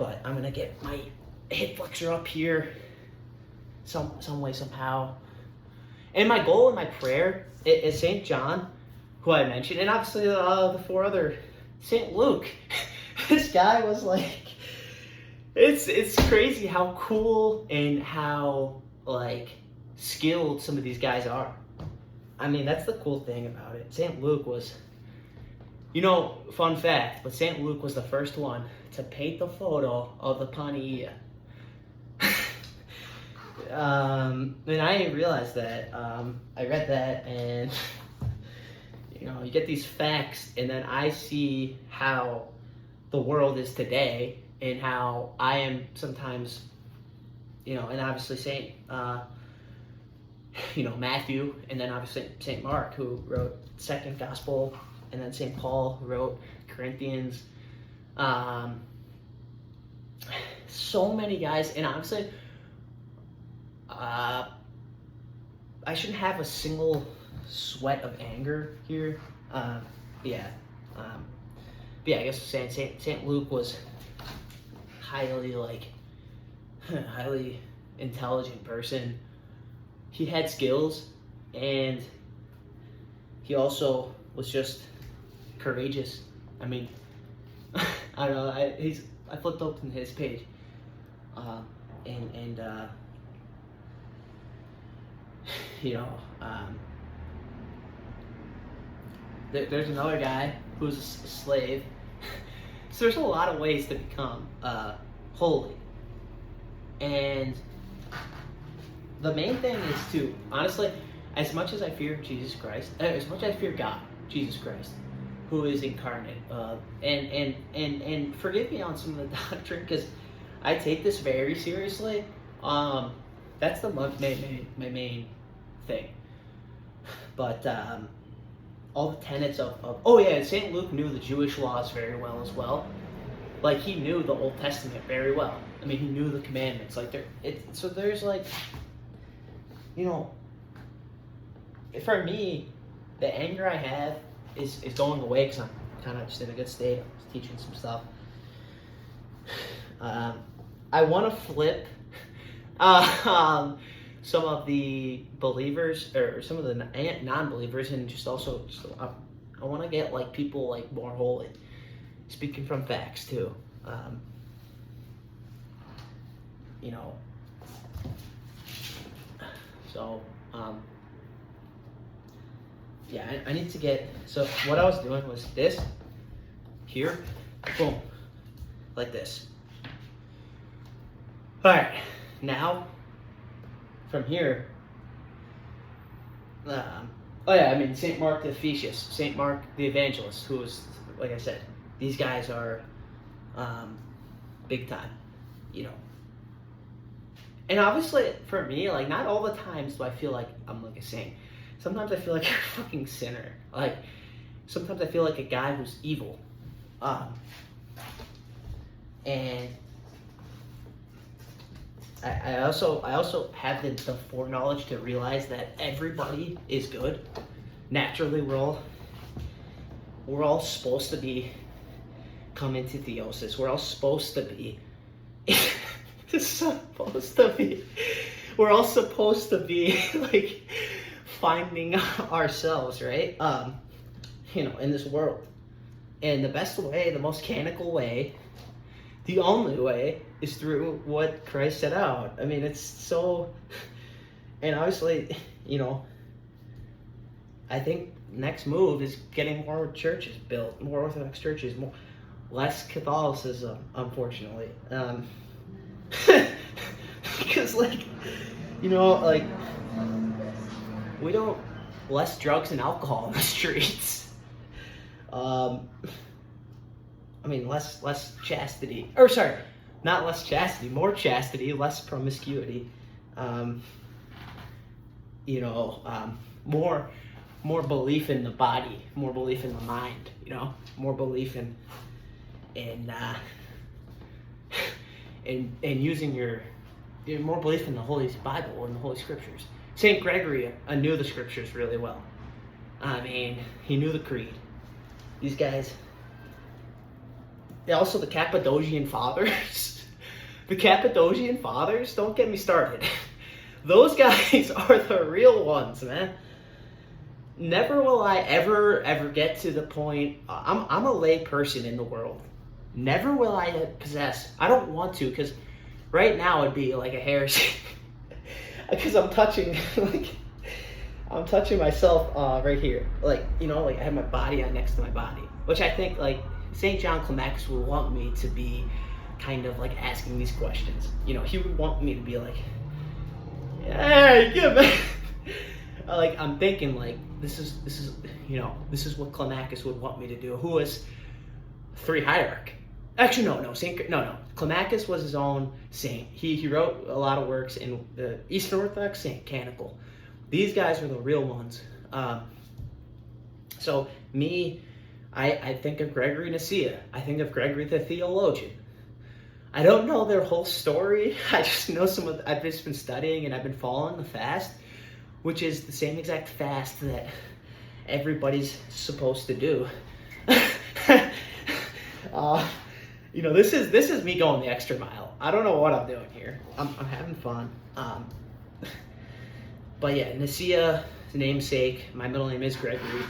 but I'm gonna get my hip flexor up here some way, somehow. And my goal and my prayer is St. John, who I mentioned, and obviously the four other, St. Luke. This guy was like, it's crazy how cool and how like skilled some of these guys are. I mean, that's the cool thing about it. St. Luke was, fun fact, but St. Luke was the first one to paint the photo of the Panagia. And I didn't realize that. I read that, and you get these facts, and then I see how the world is today, and how I am sometimes, and obviously Saint, Matthew, and then obviously Saint Mark, who wrote second gospel, and then Saint Paul, who wrote Corinthians. So many guys, and honestly, I shouldn't have a single sweat of anger here. I guess Saint Luke was highly intelligent person. He had skills, and he also was just courageous. I mean, I don't know. I flipped open his page, there's another guy who's a slave. So there's a lot of ways to become holy, and the main thing is to, honestly, as much as I fear Jesus Christ, as much as I fear God, Jesus Christ, who is incarnate, and forgive me on some of the doctrine, because I take this very seriously. That's my main thing. But all the tenets of St. Luke knew the Jewish laws very well as well. Like, he knew the Old Testament very well. I mean, he knew the commandments. So there's for me, the anger I have is going away, because I'm kind of just in a good state. I'm just teaching some stuff. I want to flip some of the believers, or some of the non-believers, and I want to get people more holy. Speaking from facts too. I need to get, so what I was doing was this, here, boom, like this. Alright, now, from here, St. Mark the Ephesius, St. Mark the Evangelist, who is, like I said, these guys are big time, And obviously, for me, not all the times do I feel like I'm like a saint. Sometimes I feel like you're a fucking sinner. Sometimes I feel like a guy who's evil. And I also have the foreknowledge to realize that everybody is good. Naturally, we're all supposed to be come into theosis. We're all supposed to be. We're all supposed to be finding ourselves, right? In this world. And the best way, the most canonical way, the only way, is through what Christ set out. I mean, it's so, and obviously, I think next move is getting more churches built, more Orthodox churches, less Catholicism, unfortunately. Because we don't, less drugs and alcohol in the streets. Less chastity, or sorry, not less chastity, more chastity, less promiscuity. More belief in the body, more belief in the mind. More belief in using your more belief in the Holy Bible and the Holy Scriptures. Saint Gregory knew the Scriptures really well. I mean, he knew the Creed. These guys, Also the Cappadocian Fathers. The Cappadocian Fathers, don't get me started. Those guys are the real ones, man. Never will I ever get to the point. I'm a lay person in the world. Never will I possess. I don't want to, because right now it'd be like a heresy. Because I'm touching myself right here. Like, you know, like I have my body next to my body, which I think like St. John Climacus would want me to be kind of like asking these questions. You know, he would want me to be like, hey, give me. Like, I'm thinking like this is you know, this is what Climacus would want me to do. Who was three hierarch? Actually, no. Climacus was his own saint. He wrote a lot of works in the Eastern Orthodox Saint Canonical. These guys were the real ones. So me, I think of Gregory Nacia. I think of Gregory the theologian. I don't know their whole story. I just know I've just been studying and I've been following the fast, which is the same exact fast that everybody's supposed to do. You know, this is me going the extra mile. I don't know what I'm doing here. I'm having fun. But yeah, Nicaea, namesake. My middle name is Gregory,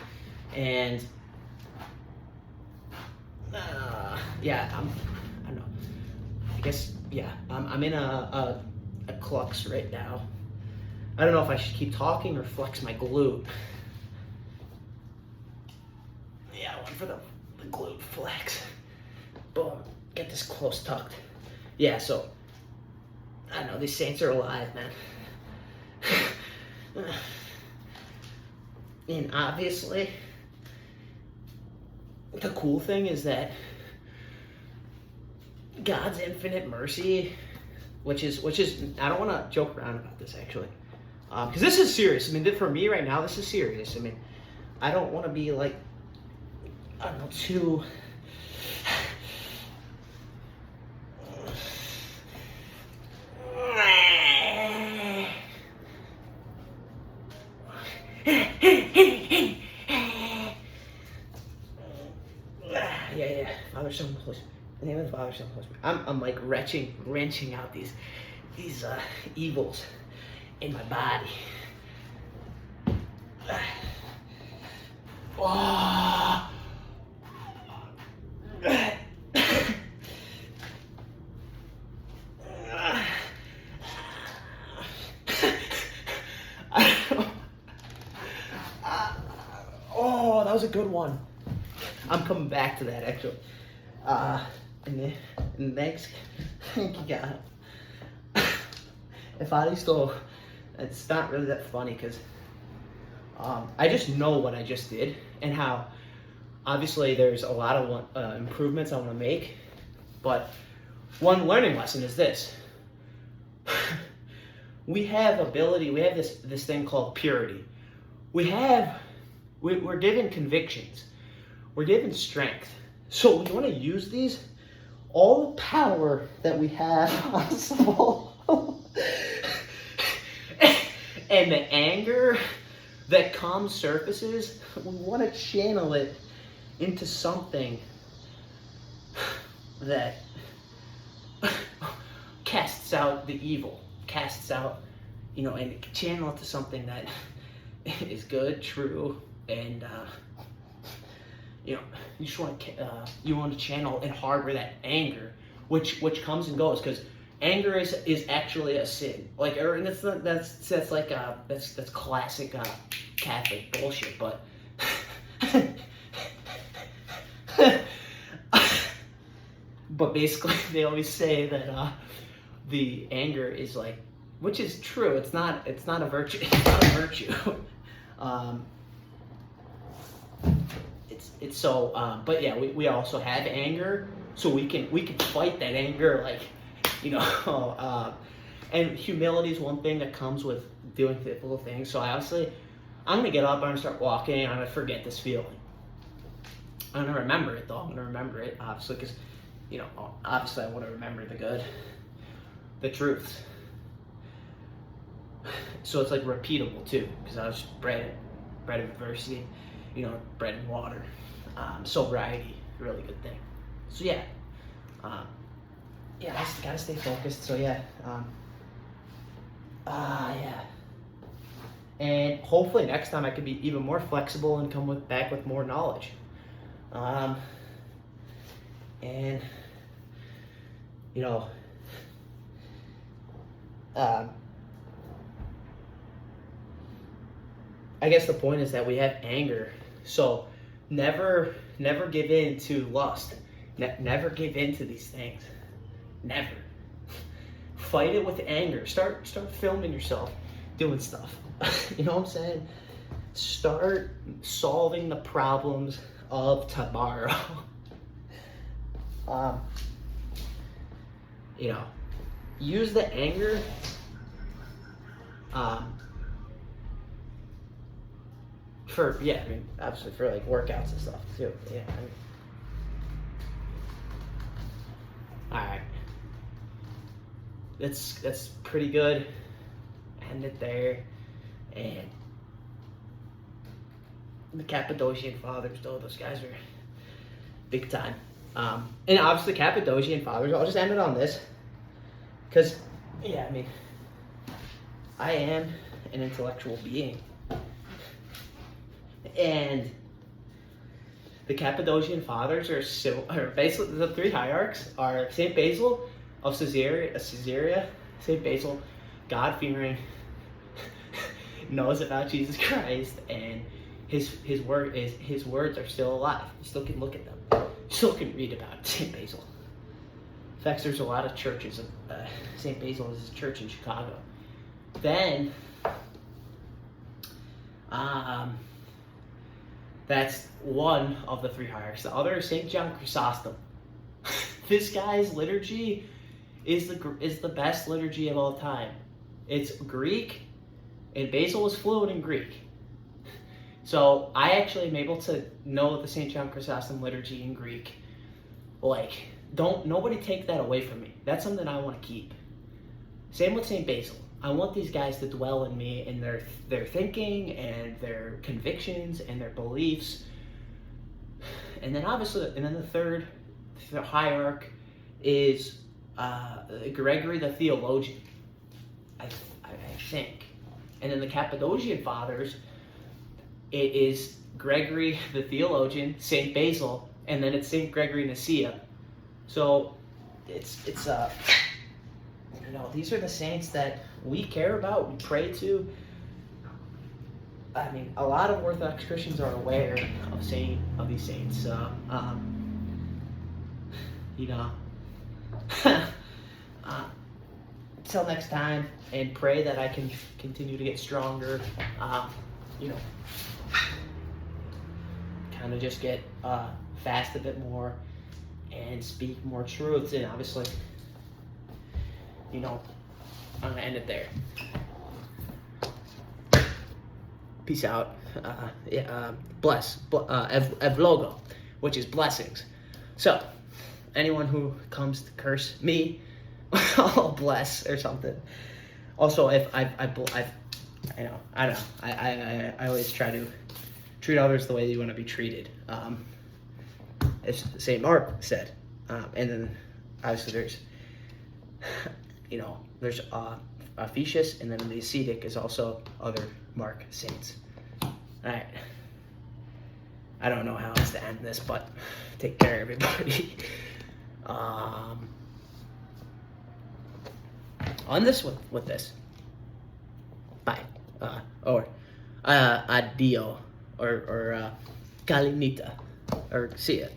and yeah, I don't know. I guess yeah, I'm in a klux right now. I don't know if I should keep talking or flex my glute. Yeah, I went for the glute flex. Boom. Get this close tucked. Yeah, so I don't know, these saints are alive, man. And obviously, the cool thing is that God's infinite mercy, which is I don't want to joke around about this actually, because this is serious. I mean, for me right now, this is serious. I mean, I don't want to be like, I don't know, too. Yeah. Father, Son, Holy Spirit. In the name of the Father, Son, Holy Spirit. I'm like wrenching out these evils in my body. Oh. Oh, that was a good one. I'm coming back to that actually. And next, thank you God. If I still, it's not really that funny because I just know what I just did and how obviously there's a lot of improvements I want to make, but one learning lesson is this. We have this thing called purity. We're given convictions. We're given strength. So we want to use these, all the power that we have possible. And the anger that comes surfaces, we want to channel it into something that casts out the evil, and channel it to something that is good, true, and you just want to channel and harbor that anger, which comes and goes, because anger is actually a sin. Like, and that's classic Catholic bullshit, but but basically they always say that the anger is like, which is true. It's not a virtue. It's not a virtue. It's so. But yeah, we also have anger, so we can fight that anger, like, and humility is one thing that comes with doing difficult things. So I'm gonna get up, I'm gonna start walking, I'm gonna forget this feeling. I'm gonna remember it though. I'm gonna remember it obviously, because obviously I want to remember the good, the truth. So it's like repeatable too, because I was bread of adversity, bread and water, sobriety, really good thing. So yeah, Yeah, I gotta stay focused. So yeah, yeah. And hopefully next time I can be even more flexible and come back with more knowledge. And you know, I guess the point is that we have anger. So never give in to lust. Never give in to these things. Never. Fight it with anger. Start filming yourself doing stuff. You know what I'm saying? Start solving the problems of tomorrow. You know, use the anger for, yeah, I mean, obviously for like workouts and stuff too. Yeah. I mean, all right. That's pretty good. End it there. And the Cappadocian Fathers, though, those guys are big time. And obviously Cappadocian Fathers, I'll just end it on this. Because, yeah, I mean, I am an intellectual being. And the Cappadocian Fathers are basically, the three hierarchs are St. Basil of Caesarea, St. Basil, God-fearing, knows about Jesus Christ, and his words are still alive. You still can look at them. You still can read about St. Basil. In fact, there's a lot of churches. St. Basil is a church in Chicago. Then, that's one of the three hierarchs. The other is St. John Chrysostom. This guy's liturgy is the best liturgy of all time. It's Greek, and Basil was fluent in Greek. So I actually am able to know the St. John Chrysostom liturgy in Greek. Like, nobody take that away from me. That's something I want to keep. Same with St. Basil. I want these guys to dwell in me, in their thinking and their convictions and their beliefs. And then obviously, the third hierarch is Gregory the theologian, I think. And then the Cappadocian Fathers, it is Gregory the theologian, St. Basil, and then it's St. Gregory Nicaea. So it's you know, these are the saints that we care about, we pray to. I mean, a lot of Orthodox Christians are aware of these saints. You know, till next time, and pray that I can continue to get stronger. You know, kind of just get fast a bit more and speak more truths. And obviously, you know, I'm gonna end it there. Peace out. Bless. Evlogo, which is blessings. So, anyone who comes to curse me, I'll bless or something. Also, if I don't know. I always try to treat others the way you want to be treated. As St. Mark said. And then, obviously, there's, you know, there's Apicius, and then the ascetic is also other Mark saints. Alright. I don't know how else to end this, but take care, everybody. On this with this. Bye. Or addio. Or Kalinita. Or see ya.